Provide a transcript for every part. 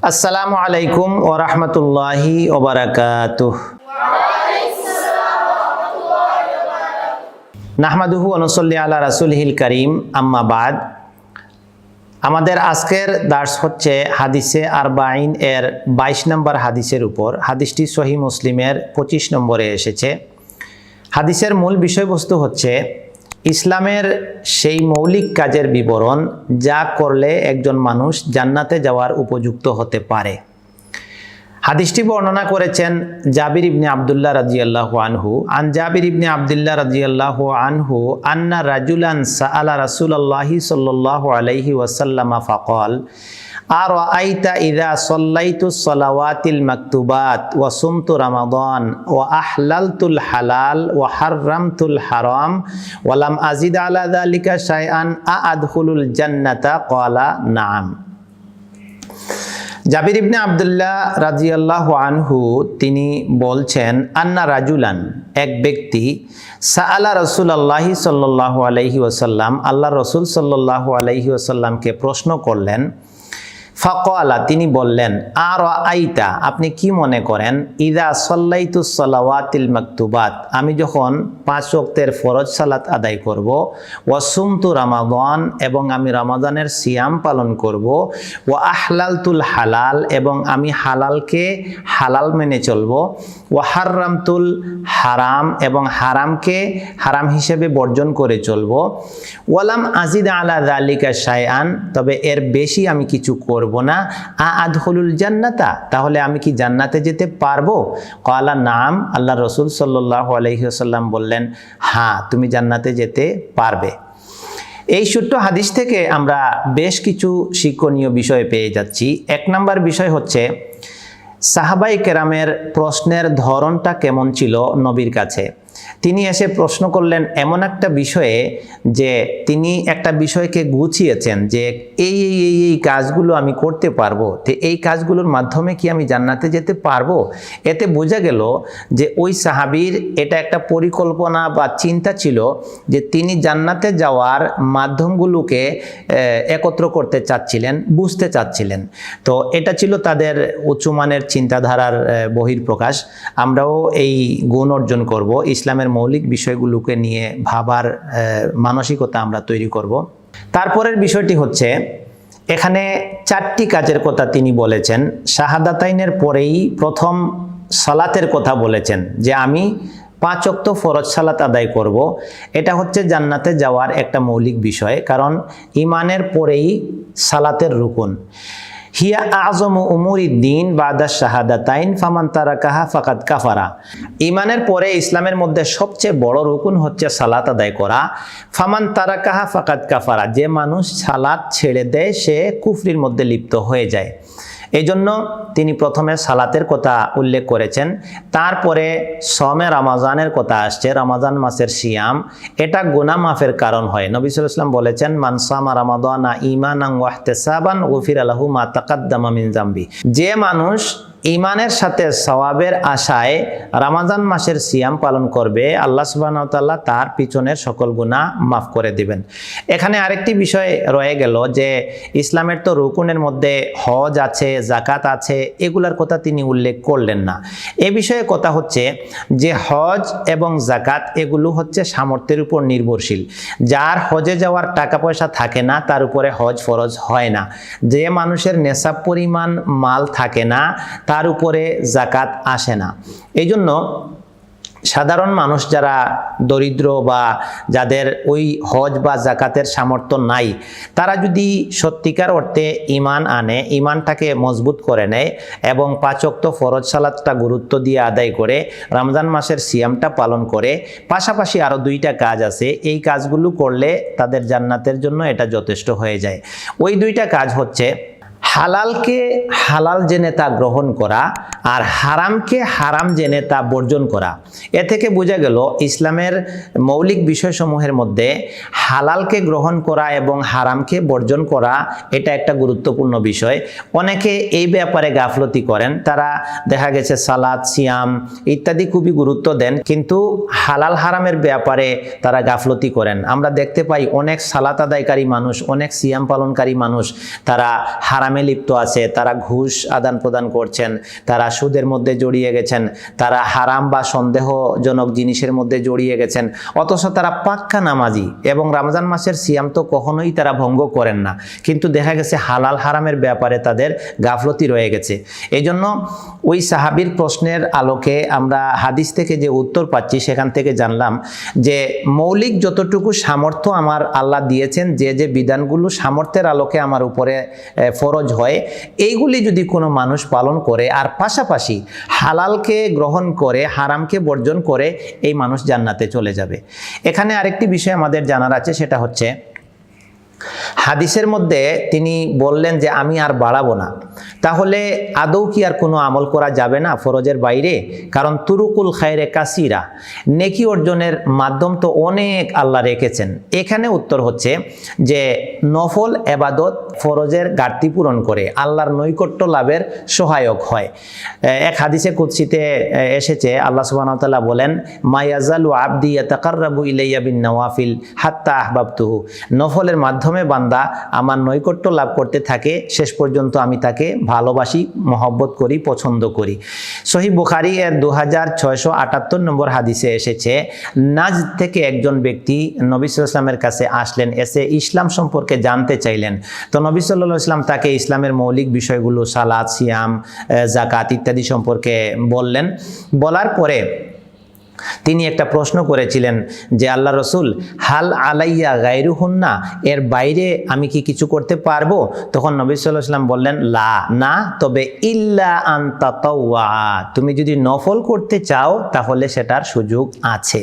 আসসালামু আলাইকুম ওয়া রাহমাতুল্লাহি ওয়া বারাকাতুহু। নাহমাদুহু ওয়া নুসাল্লি আলা রাসূলিহিল কারীম, আম্মা বাদ। আমাদের আজকের দার্স হচ্ছে হাদিসে আরবাঈন এর 22 নম্বর হাদিসের উপর। হাদিসটি সহিহ মুসলিমের 25 নম্বরে এসেছে। হাদিসের মূল বিষয়বস্তু হচ্ছে ইসলামের সেই মৌলিক কাজের বিবরণ যা করলে একজন মানুষ জান্নাতে যাওয়ার উপযুক্ত হতে পারে। হাদিসটি বর্ণনা করেছেন জাবির ইবনে আব্দুল্লাহ রাদিয়াল্লাহু আনহু। আন জাবির ইবনে আব্দুল্লাহ রাদিয়াল্লাহু আনহু আন্না রাজুলান সাআলা রাসূলুল্লাহি সাল্লাল্লাহু আলাইহি ওয়াসাল্লাম ফাকাল আরাআইতা ইযা সাল্লাইতুস সালাওয়াতিল মাকতুবাত ওয়া সুমতু রমাদান ওয়া আহলালতুল হালাল ওয়া হাররামতুল হারাম ওয়া লাম আজিদ আলা যালিকা শাইআন আদখুলুল জান্নাতা ক্বালা নাআম। জাবির ইবনে আব্দুল্লাহ রাদিয়াল্লাহু আনহু তিনি বলছেন, আন্না রাজুলান, এক ব্যক্তি, সাআলা রাসূলুল্লাহি সাল্লাল্লাহু আলাইহি ওয়াসাল্লাম, আল্লাহ রসুল সাল্লাল্লাহু আলাইহি ওয়াসাল্লামকে প্রশ্ন করলেন। ফাকালা, তিনি বললেন, আরাআইতা, আপনি কি মনে করেন, ইযা সাল্লাইতুস সালাওয়াতিল মাকতুবাত, আমি যখন 5 ওয়াক্তের ফরজ সালাত আদায় করব, ওয়া সুমতু রমাদান, এবং আমি রমাদানের সিয়াম পালন করব, ওয়া আহলালতুল হালাল, এবং আমি হালালকে হালাল মেনে চলব, ওয়া হাররামতুল হারাম, এবং হারামকে হারাম হিসেবে বর্জন করে চলব, ওয়ালাম আজিদ আলা যালিকা শাইআন, তবে এর বেশি আমি কিছু করব না, আদখুলুল জান্নাতা, তাহলে আমি কি জান্নাতে যেতে পারবো? ক্বালা নাম, আল্লাহ রসুল সাল্লাল্লাহু আলাইহি ওয়াসাল্লাম বললেন, হ্যাঁ, তুমি জান্নাতে যেতে পারবে। এই ছোট্ট হাদিস থেকে আমরা বেশ কিছু শিক্ষণীয় বিষয় পেয়ে যাচ্ছি। 1 নম্বর বিষয় হচ্ছে সাহাবাই কেরামের প্রশ্নের ধরনটা কেমন ছিল নবীর কাছে। তিনি এসে প্রশ্ন করলেন এমন একটা বিষয়ে যে তিনি একটা বিষয়কে গুছিয়েছেন যে এই কাজগুলো আমি করতে পারবো, তো এই কাজগুলোর মাধ্যমে কি আমি জান্নাতে যেতে পারবো? এতে বোঝা গেল যে ওই সাহাবীর এটা একটা পরিকল্পনা বা চিন্তা ছিল যে তিনি জান্নাতে যাওয়ার মাধ্যমগুলোকে একত্র করতে চাচ্ছিলেন, বুঝতে চাচ্ছিলেন। তো এটা ছিল তাদের উচ্চমানের চিন্তাধারার বহিঃপ্রকাশ। আমরাও এই গুণ অর্জন করব, ইসলামের মৌলিক বিষয়গুলোকে নিয়ে ভাবার মানসিকতা আমরা তৈরি করব। তারপরের বিষয়টি হচ্ছে এখানে 4টি কাজের কথা তিনি বলেছেন। শাহাদাতাইনের পরেই প্রথম সালাতের কথা বলেছেন যে আমি 5 ওয়াক্ত ফরজ সালাত আদায় করব। এটা হচ্ছে জান্নাতে যাওয়ার একটা মৌলিক বিষয়, কারণ ঈমানের পরেই সালাতের রুকুন। হিয়া আযমু উমুরিদ্দিন বাদা শাহাদাতাইন ফামান তারাকাহা ফাকাদ কাফারা। ঈমানের পরে ইসলামের মধ্যে সবচেয়ে বড় রুকুন হচ্ছে সালাত আদায় করা। ফামান তারাকাহা ফাকাদ কাফারা, যে মানুষ সালাত ছেড়ে দেয় সে কুফরির মধ্যে লিপ্ত হয়ে যায়। এই জন্য তিনি প্রথমে সালাতের কথা উল্লেখ করেছেন। তারপরে সওমে রমাজানের কথা আসছে, রমাজান মাসের সিয়াম, এটা গুনাহ মাফের কারণ হয়। নবী সাল্লাল্লাহু আলাইহি ওয়াসাল্লাম বলেছেন, মান সামা রমাদানা ঈমানান ওয়া ইহতিসাবান গুফিরা লাহু মা তাকাদ্দামা মিন যামবি। যে মানুষ ঈমানের সাথে সওয়াবের আশায় রমাজান মাসের সিয়াম পালন করবে, আল্লাহ সুবহানাহু ওয়া তাআলা তার পিছনের সকল গুনাহ মাফ করে দিবেন। এখানে আরেকটি বিষয় রয়ে গেল যে ইসলামের তো রুকুনের মধ্যে হজ আছে, যাকাত আছে, এগুলার কথা তিনি উল্লেখ করলেন না। এ বিষয়ে কথা হচ্ছে যে হজ এবং যাকাত এগুলো হচ্ছে সামর্থ্যের উপর নির্ভরশীল। যার হজে যাওয়ার টাকা পয়সা থাকে না তার উপরে হজ ফরজ হয় না। যে মানুষের নেশাব পরিমাণ মাল থাকে না তার উপরে যাকাত আসে না। এই জন্য সাধারণ মানুষ যারা দরিদ্র বা যাদের ওই হজ বা যাকাতের সামর্থ্য নাই, তারা যদি সত্যিকার অর্থে ঈমান আনে, ঈমানটাকে মজবুত করে নেয় এবং 5 ওয়াক্ত ফরজ সালাতটা গুরুত্ব দিয়ে আদায় করে রমজান মাসের সিয়ামটা পালন করে, পাশাপাশি আরও 2টা কাজ আছে, এই কাজগুলো করলে তাদের জান্নাতের জন্য এটা যথেষ্ট হয়ে যায়। ওই 2টা কাজ হচ্ছে হালালকে হালাল জেনে তা গ্রহণ করা আর হারামকে হারাম জেনে তা বর্জন করা। এ থেকে বোঝা গেল ইসলামের মৌলিক বিষয়সমূহের মধ্যে হালালকে গ্রহণ করা এবং হারামকে বর্জন করা এটা একটা গুরুত্বপূর্ণ বিষয়। অনেকে এই ব্যাপারে গাফলতি করেন, তারা দেখা গেছে সালাত, সিয়াম ইত্যাদি খুবই গুরুত্ব দেন, কিন্তু হালাল হারামের ব্যাপারে তারা গাফলতি করেন। আমরা দেখতে পাই অনেক সালাত আদায়কারী মানুষ, অনেক সিয়াম পালনকারী মানুষ তারা হারামের হারামে লিপ্ত আছে, তারা ঘুষ আদান প্রদান করছেন, তারা সুদের মধ্যে জড়িয়ে গেছেন, তারা হারাম বা সন্দেহজনক জিনিসের মধ্যে জড়িয়ে গেছেন, অথচ তারা পাক্কা নামাজি এবং রমজান মাসের সিয়াম তো কখনোই তারা ভঙ্গ করেন না, কিন্তু দেখা গেছে হালাল হারামের ব্যাপারে তাদের গাফলতি রয়ে গেছে। এই জন্য ওই সাহাবীর প্রশ্নের আলোকে আমরা হাদিস থেকে যে উত্তর পাচ্ছি সেখান থেকে জানলাম যে মৌলিক যতটুকু সামর্থ্য আমার আল্লাহ দিয়েছেন, যে যে বিধানগুলো সামর্থ্যের আলোকে আমার উপরে ফরজ হয়, এইগুলি যদি কোনো মানুষ পালন করে আর পাশাপাশি হালালকে গ্রহণ করে হারামকে বর্জন করে, এই মানুষ জান্নাতে চলে যাবে। এখানে আরেকটি বিষয় আমাদের জানার আছে, সেটা হচ্ছে হাদিসের মধ্যে তিনি বললেন যে আমি আর বাড়াবো না, তাহলে আদৌ কি আর কোনো আমল করা যাবে না ফরজের বাইরে? কারণ তুরুকুল খায়রে কাসিরা, নেকি অর্জনের মাধ্যম তো অনেক আল্লাহ রেখেছেন। এখানে উত্তর হচ্ছে যে নফল এবাদত ফরজের ঘাটতি পূরণ করে আল্লাহর নৈকট্য লাভের সহায়ক হয়। এক হাদিসে কুদসিতে এসেছে, আল্লাহ সুবহানাহু ওয়া তাআলা বলেন, মায়াজালু আবদি ইয়াতাকাররাবু ইলাইয়া বিন নওয়াফিল হাত্তা আহবাবতুহু, নফলের মাধ্যমে বান্দা আমার নৈকট্য লাভ করতে থাকে, শেষ পর্যন্ত আমি তাকে ভালোবাসি, মহব্বত করি, পছন্দ করি। সহিহ বুখারী এর 2678 নম্বর হাদিসে এসেছে, নাজদ থেকে একজন ব্যক্তি নবী সাল্লাল্লাহু আলাইহি ওয়াসাল্লামের কাছে আসলেন, এসে ইসলাম সম্পর্কে জানতে চাইলেন। তো নবী সাল্লাল্লাহু আলাইহি ওয়াসাল্লাম তাকে ইসলামের মৌলিক বিষয়গুলো সালাত, সিয়াম, যাকাত ইত্যাদি সম্পর্কে বললেন। বলার পরে তিনি একটা প্রশ্ন করেছিলেন যে আল্লাহ রসুল, হাল আলাইয়া গায়রুহুন্না, এর বাইরে আমি কি কিছু করতে পারবো? তখন নবী সাল্লাল্লাহু আলাইহি ওয়াসাল্লাম বললেন, লা, না, তবে ইল্লা আন তাতাওয়া, তুমি যদি নফল করতে চাও তাহলে সেটার সুযোগ আছে।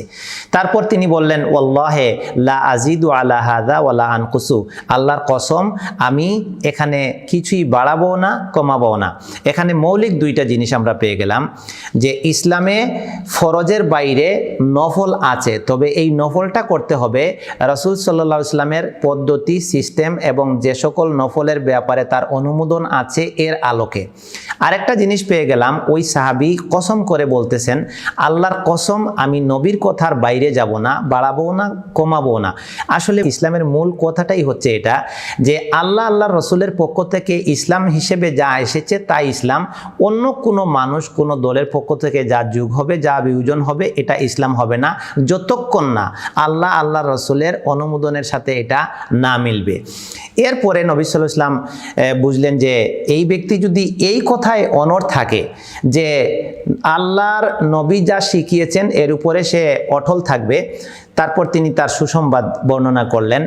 তারপর তিনি বললেন, ওয়াল্লাহে লা আজিদু আলা হাযা ওয়ালা আনকুসু, আল্লাহর কসম আমি এখানে কিছুই বাড়াবো না কমাবো না। এখানে মৌলিক দুইটা জিনিস আমরা পেয়ে গেলাম, যে ইসলামে ফরজের বাইরে নফল আছে, তবে এই নফলটা করতে হবে রাসূল সাল্লাল্লাহু আলাইহি ওয়াসাল্লামের পদ্ধতি, সিস্টেম এবং যে সকল নফলের ব্যাপারে তার অনুমোদন আছে এর আলোকে। আরেকটা জিনিস পেয়ে গেলাম, ওই সাহাবী কসম করে বলতেছেন, আল্লাহর কসম আমি নবীর কথার বাইরে যাব না, বাড়াবো না, কমাবো না। আসলে ইসলামের মূল কথাটাই হচ্ছে এটা, যে আল্লাহর রসুলের পক্ষ থেকে ইসলাম হিসেবে যা এসেছে তাই ইসলাম। অন্য কোনো মানুষ, কোনো দলের পক্ষ থেকে যা যুগ হবে, যা বিয়োজন হবে, এটা ইসলাম হবে না যতক্ষণ না আল্লাহর রসুলের অনুমোদনের সাথে এটা না মিলবে। এরপরে নবী সাল্লাল্লাহু আলাইহি ওয়াসাল্লাম বুঝলেন যে এই ব্যক্তি যদি এই কথায় অনড় থাকে যে আল্লাহর নবী যা শিখিয়েছেন এর উপরে সে অটল থাকবে, তারপর তিনি তার সুসংবাদ বর্ণনা করলেন,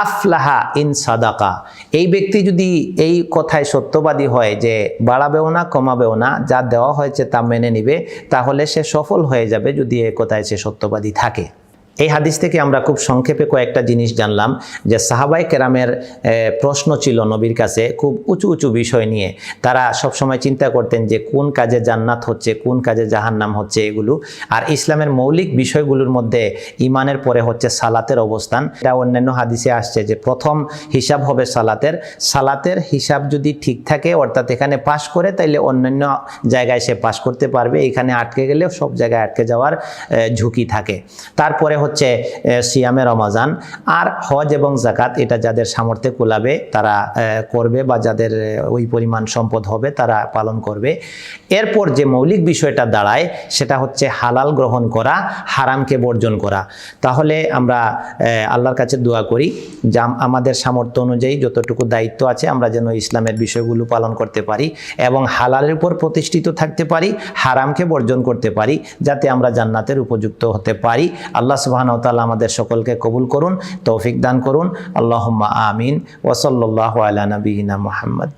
আফলাহা ইন সাদাকা, এই ব্যক্তি যদি এই কথায় সত্যবাদী হয় যে বাড়াবেও না কমাবেও না, যা দেওয়া হয়েছে তা মেনে নিবে, তাহলে সে সফল হয়ে যাবে যদি এই কথায় সে সত্যবাদী থাকে। এই হাদিস থেকে আমরা খুব সংক্ষেপে কয়েকটা জিনিস জানলাম, যে সাহাবায়ে কেরামের প্রশ্ন ছিল নবীর কাছে খুব উঁচু উঁচু বিষয় নিয়ে। তারা সবসময় চিন্তা করতেন যে কোন কাজে জান্নাত হচ্ছে, কোন কাজে জাহান্নাম হচ্ছে, এগুলো। আর ইসলামের মৌলিক বিষয়গুলোর মধ্যে ইমানের পরে হচ্ছে সালাতের অবস্থান। এটা অন্যান্য হাদিসে আসছে যে প্রথম হিসাব হবে সালাতের হিসাব যদি ঠিক থাকে, অর্থাৎ এখানে পাশ করে, তাইলে অন্যান্য জায়গায় সে পাশ করতে পারবে, এখানে আটকে গেলে সব জায়গায় আটকে যাওয়ার ঝুঁকি থাকে। তারপরে হচ্ছে সিয়ামে রমাজান, আর হজ এবং যাকাত, এটা যাদের সামর্থ্যে কুলাবে তারা করবে, বা যাদের ওই পরিমাণ সম্পদ হবে তারা পালন করবে। এরপর যে মৌলিক বিষয়টা দাঁড়ায় সেটা হচ্ছে হালাল গ্রহণ করা, হারামকে বর্জন করা। তাহলে আমরা আল্লাহর কাছে দোয়া করি যে আমাদের সামর্থ্য অনুযায়ী যতটুকু দায়িত্ব আছে আমরা যেন ইসলামের বিষয়গুলো পালন করতে পারি এবং হালালের উপর প্রতিষ্ঠিত থাকতে পারি, হারামকে বর্জন করতে পারি, যাতে আমরা জান্নাতের উপযুক্ত হতে পারি। আল্লাহ সুবহানাহু ওয়া তাআলা আমাদের সকলকে কবুল করুন, তৌফিক দান করুন। আল্লাহুম্মা আমিন। ওয়া সাল্লাল্লাহু আলা নবিয়িনা মুহাম্মদ।